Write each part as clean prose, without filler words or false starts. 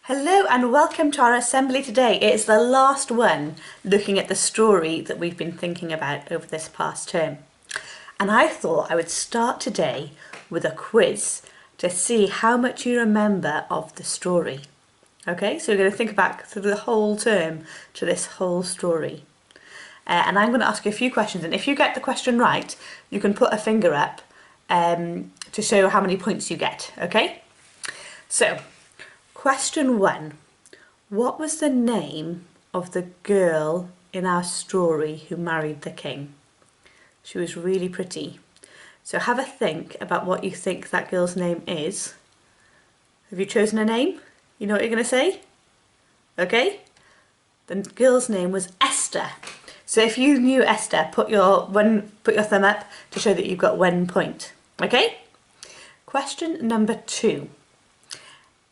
Hello and welcome to our assembly today. It is the last one looking at the story that we've been thinking about over this past term. And I thought I would start today with a quiz to see how much you remember of the story. Okay, so we're going to think back through the whole term to this whole story. And I'm going to ask you a few questions, and if you get the question right, you can put a finger up to show how many points you get, okay? So, question 1. What was the name of the girl in our story who married the king? She was really pretty. So have a think about what you think that girl's name is. Have you chosen a name? You know what you're going to say? Okay? The girl's name was Esther. So if you knew Esther, put your thumb up to show that you've got 1 point. Okay? Question number 2.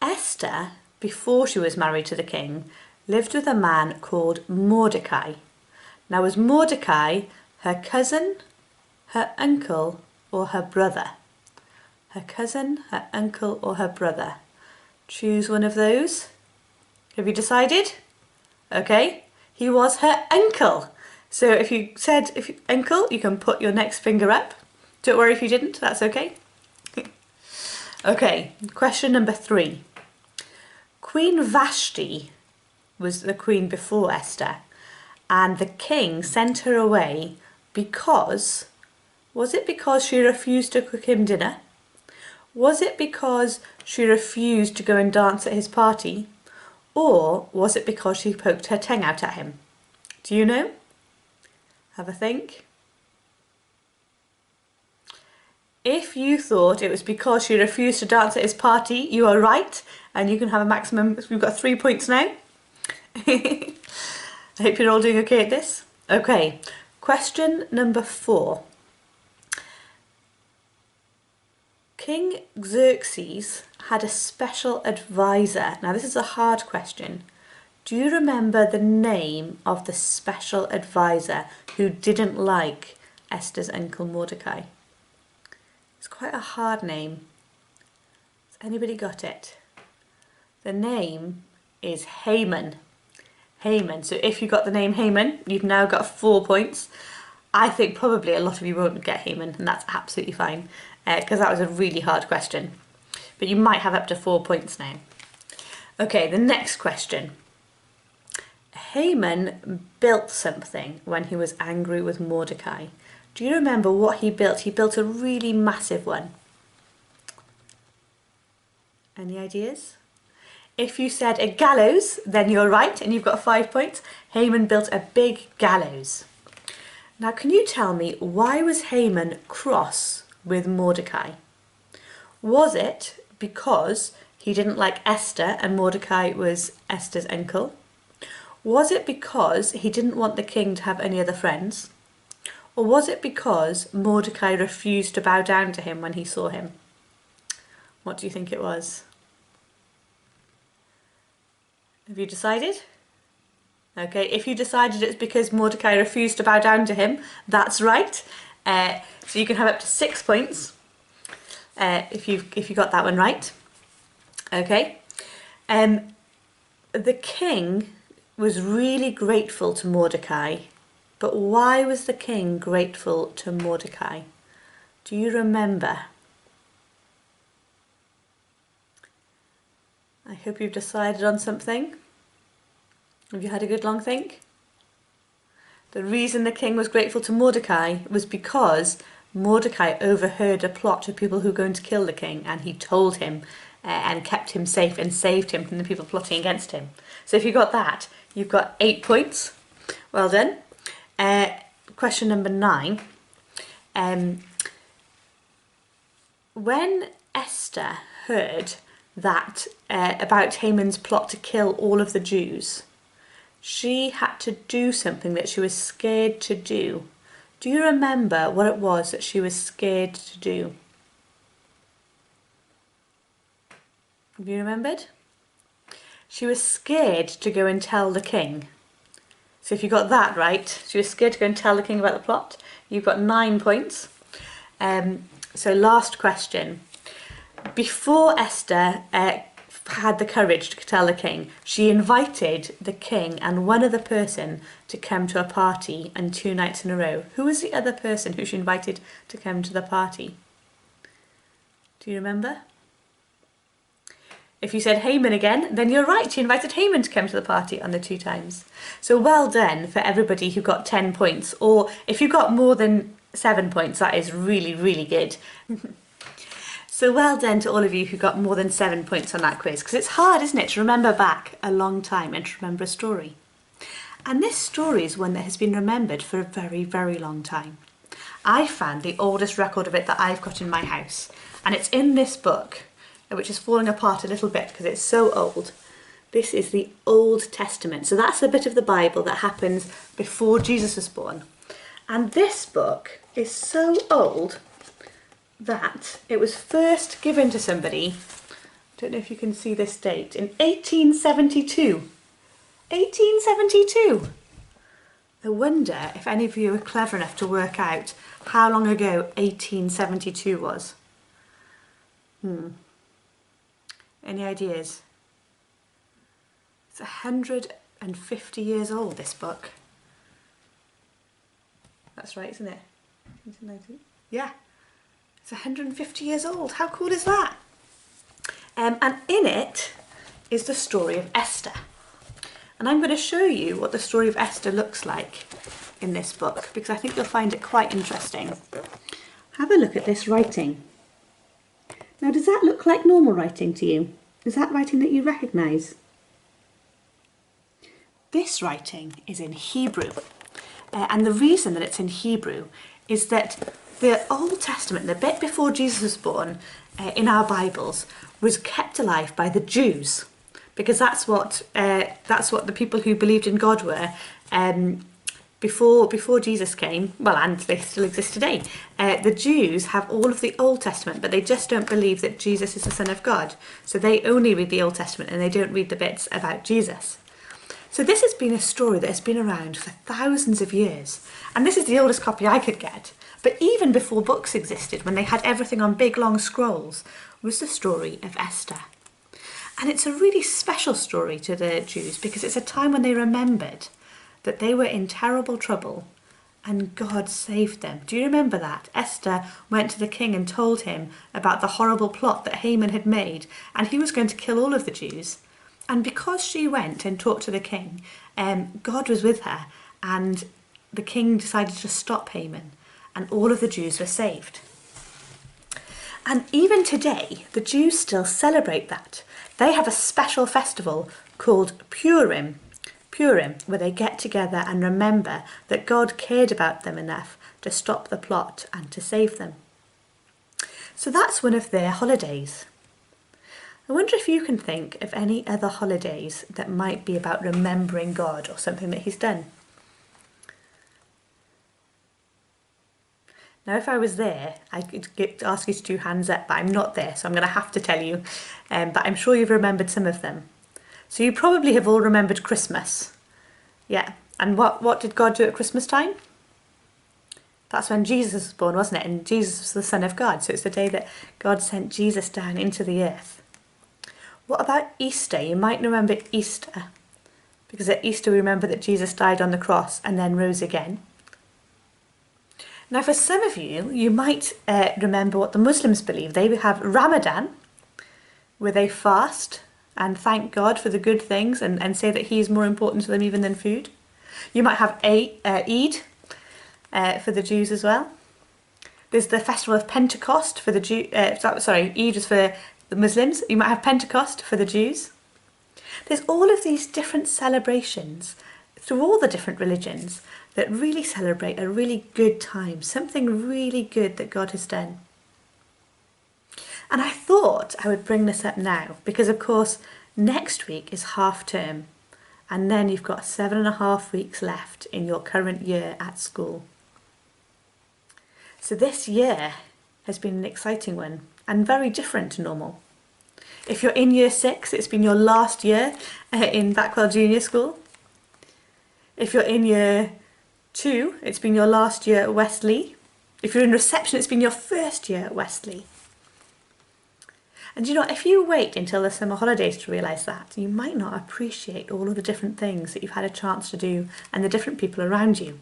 Esther, before she was married to the king, lived with a man called Mordecai. Now, was Mordecai her cousin, her uncle, or her brother? Her cousin, her uncle, or her brother? Choose one of those. Have you decided? Okay, he was her uncle. So if you said uncle, you can put your next finger up. Don't worry if you didn't, that's okay. Okay, question number 3. Queen Vashti was the queen before Esther, and the king sent her away because, was it because she refused to cook him dinner? Was it because she refused to go and dance at his party? Or was it because she poked her tongue out at him? Do you know? Have a think. If you thought it was because she refused to dance at his party, you are right, and you can have a maximum. We've got 3 points now. I hope you're all doing okay at this. Okay, question number 4. King Xerxes had a special advisor. Now this is a hard question. Do you remember the name of the special advisor who didn't like Esther's uncle Mordecai? It's quite a hard name. Has anybody got it? The name is Haman. Haman. So if you got the name Haman, you've now got 4 points. I think probably a lot of you won't get Haman, and that's absolutely fine, because that was a really hard question. But you might have up to 4 points now. Okay, the next question. Haman built something when he was angry with Mordecai. Do you remember what he built? He built a really massive one. Any ideas? If you said a gallows, then you're right, and you've got 5 points. Haman built a big gallows. Now, can you tell me, why was Haman cross with Mordecai? Was it because he didn't like Esther and Mordecai was Esther's uncle? Was it because he didn't want the king to have any other friends? Or was it because Mordecai refused to bow down to him when he saw him? What do you think it was? Have you decided? Okay, if you decided it's because Mordecai refused to bow down to him, that's right. So you can have up to 6 points if you got that one right. Okay. The king was really grateful to Mordecai, but why was the king grateful to Mordecai? Do you remember? I hope you've decided on something. Have you had a good long think? The reason the king was grateful to Mordecai was because Mordecai overheard a plot of people who were going to kill the king, and he told him and kept him safe and saved him from the people plotting against him. So if you got that, you've got 8 points. Well done. Question number 9. When Esther heard that about Haman's plot to kill all of the Jews, she had to do something that she was scared to do. Do you remember what it was that she was scared to do? Have you remembered? She was scared to go and tell the king. So if you got that right, she was scared to go and tell the king about the plot. You've got 9 points. So last question. Before Esther had the courage to tell the king. She invited the king and one other person to come to a party and 2 nights in a row. Who was the other person who she invited to come to the party? Do you remember? If you said Haman again, then you're right. She invited Haman to come to the party on the 2 times. So well done for everybody who got 10 points. Or if you got more than 7 points, that is really, really good. So well done to all of you who got more than 7 points on that quiz, because it's hard, isn't it, to remember back a long time and to remember a story. And this story is one that has been remembered for a very, very long time. I found the oldest record of it that I've got in my house, and it's in this book, which is falling apart a little bit because it's so old. This is the Old Testament. So that's the bit of the Bible that happens before Jesus was born. And this book is so old that it was first given to somebody, I don't know if you can see this date, in 1872. 1872! I wonder if any of you are clever enough to work out how long ago 1872 was. Any ideas? It's 150 years old, this book. That's right, isn't it? 1990? Yeah. It's 150 years old. How cool is that? And in it is the story of Esther. And I'm going to show you what the story of Esther looks like in this book, because I think you'll find it quite interesting. Have a look at this writing. Now, does that look like normal writing to you? Is that writing that you recognise? This writing is in Hebrew. And the reason that it's in Hebrew is that the Old Testament, the bit before Jesus was born in our Bibles, was kept alive by the Jews, because that's what the people who believed in God were before Jesus came. Well, and they still exist today. The Jews have all of the Old Testament, but they just don't believe that Jesus is the Son of God. So they only read the Old Testament and they don't read the bits about Jesus. So this has been a story that has been around for thousands of years. And this is the oldest copy I could get. But even before books existed, when they had everything on big long scrolls, was the story of Esther. And it's a really special story to the Jews because it's a time when they remembered that they were in terrible trouble and God saved them. Do you remember that? Esther went to the king and told him about the horrible plot that Haman had made, and he was going to kill all of the Jews. And because she went and talked to the king, God was with her, and the king decided to stop Haman, and all of the Jews were saved. And even today, the Jews still celebrate that. They have a special festival called Purim, where they get together and remember that God cared about them enough to stop the plot and to save them. So that's one of their holidays. I wonder if you can think of any other holidays that might be about remembering God or something that he's done. Now, if I was there, I could ask you to do hands up, but I'm not there, so I'm going to have to tell you. But I'm sure you've remembered some of them. So you probably have all remembered Christmas. Yeah, and what did God do at Christmas time? That's when Jesus was born, wasn't it? And Jesus was the Son of God, so it's the day that God sent Jesus down into the earth. What about Easter? You might remember Easter, because at Easter we remember that Jesus died on the cross and then rose again. Now, for some of you, you might remember what the Muslims believe. They have Ramadan, where they fast and thank God for the good things and say that he is more important to them even than food. You might have Eid for the Jews as well. There's the festival of Pentecost for the Eid is for the Muslims. You might have Pentecost for the Jews. There's all of these different celebrations through all the different religions that really celebrate a really good time, something really good that God has done. And I thought I would bring this up now because, of course, next week is half term, and then you've got 7.5 weeks left in your current year at school. So this year has been an exciting one and very different to normal. If you're in year 6, it's been your last year in Backwell Junior School. If you're in year 2, it's been your last year at Westley. If you're in reception, it's been your first year at Westley. And if you wait until the summer holidays to realise that, you might not appreciate all of the different things that you've had a chance to do and the different people around you.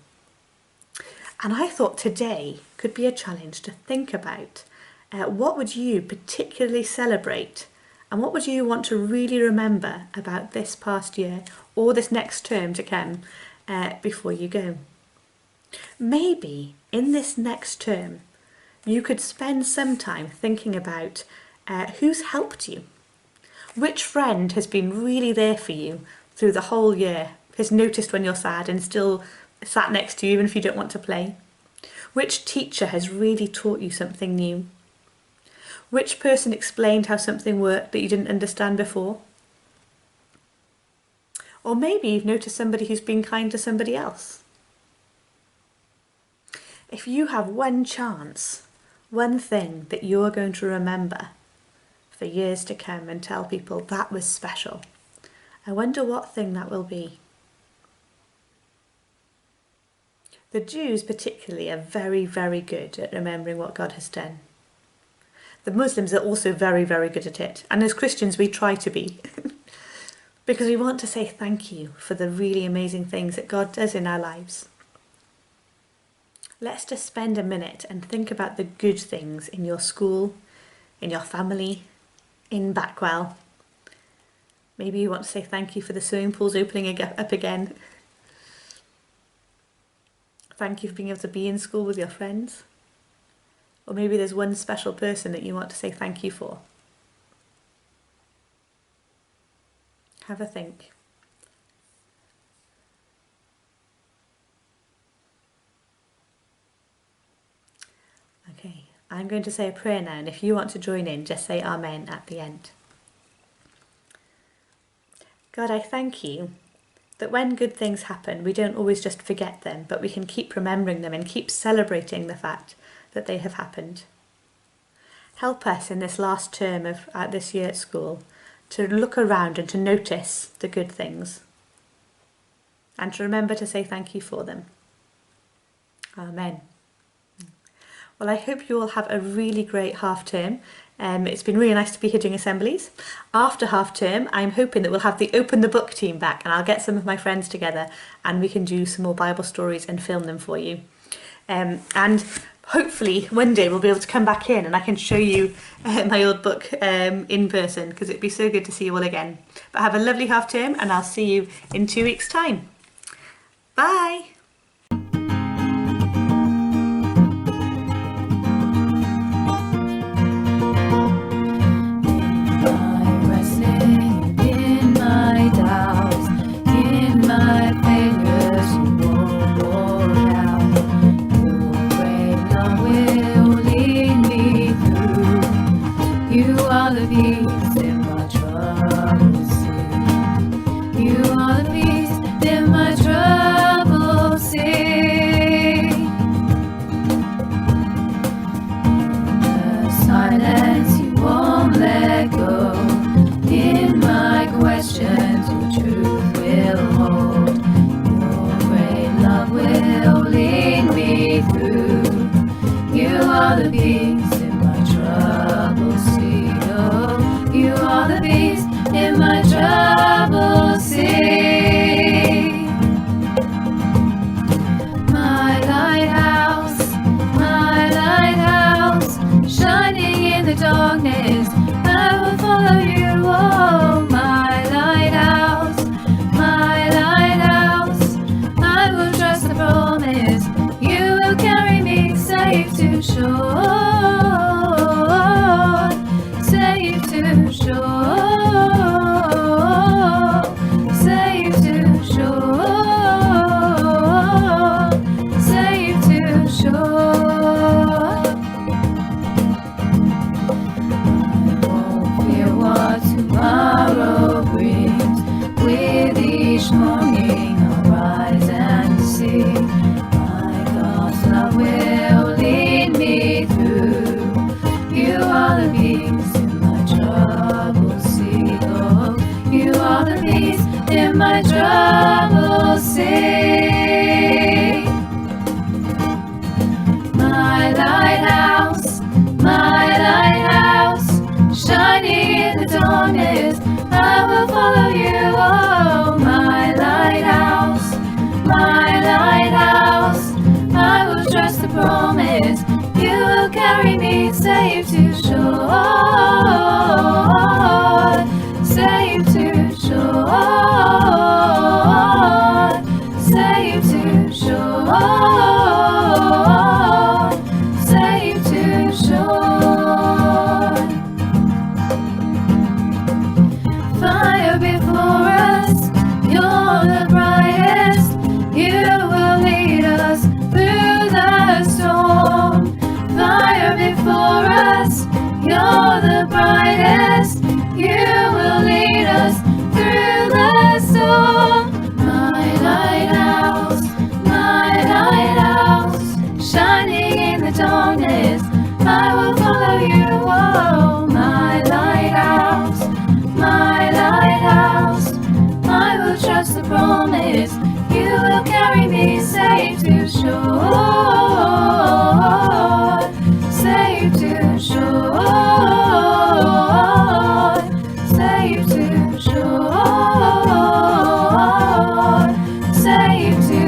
And I thought today could be a challenge to think about what would you particularly celebrate, and what would you want to really remember about this past year or this next term to come before you go. Maybe in this next term you could spend some time thinking about who's helped you. Which friend has been really there for you through the whole year, has noticed when you're sad and still sat next to you even if you don't want to play? Which teacher has really taught you something new? Which person explained how something worked that you didn't understand before? Or maybe you've noticed somebody who's been kind to somebody else. If you have one chance, one thing that you're going to remember for years to come and tell people that was special, I wonder what thing that will be. The Jews particularly are very, very good at remembering what God has done. The Muslims are also very, very good at it. And as Christians, we try to be. Because we want to say thank you for the really amazing things that God does in our lives. Let's just spend a minute and think about the good things in your school, in your family, in Backwell. Maybe you want to say thank you for the swimming pools opening up again. Thank you for being able to be in school with your friends. Or maybe there's one special person that you want to say thank you for. Have a think. Okay, I'm going to say a prayer now, and if you want to join in, just say Amen at the end. God, I thank you that when good things happen, we don't always just forget them, but we can keep remembering them and keep celebrating the fact that they have happened. Help us in this last term of this year at school to look around and to notice the good things and to remember to say thank you for them. Amen. Well, I hope you all have a really great half term. It's been really nice to be here doing assemblies. After half term, I'm hoping that we'll have the Open the Book team back, and I'll get some of my friends together and we can do some more Bible stories and film them for you. And hopefully one day we'll be able to come back in and I can show you my old book in person, because it'd be so good to see you all again. But have a lovely half term, and I'll see you in 2 weeks' time. Bye! My lighthouse, shining darkness, I will follow you. Oh, my lighthouse, I will trust the promise. You will carry me safe to shore, safe to shore, safe to shore, safe to shore. Fire before us, you're the brightest. You will lead us through the storm. Fire before us, you're the brightest. You will lead us through the storm. My lighthouse, shining in the darkness, I will follow you. Oh, my lighthouse, I will trust the promise. You will carry me safe to shore, safe to shore, safe to shore, safe to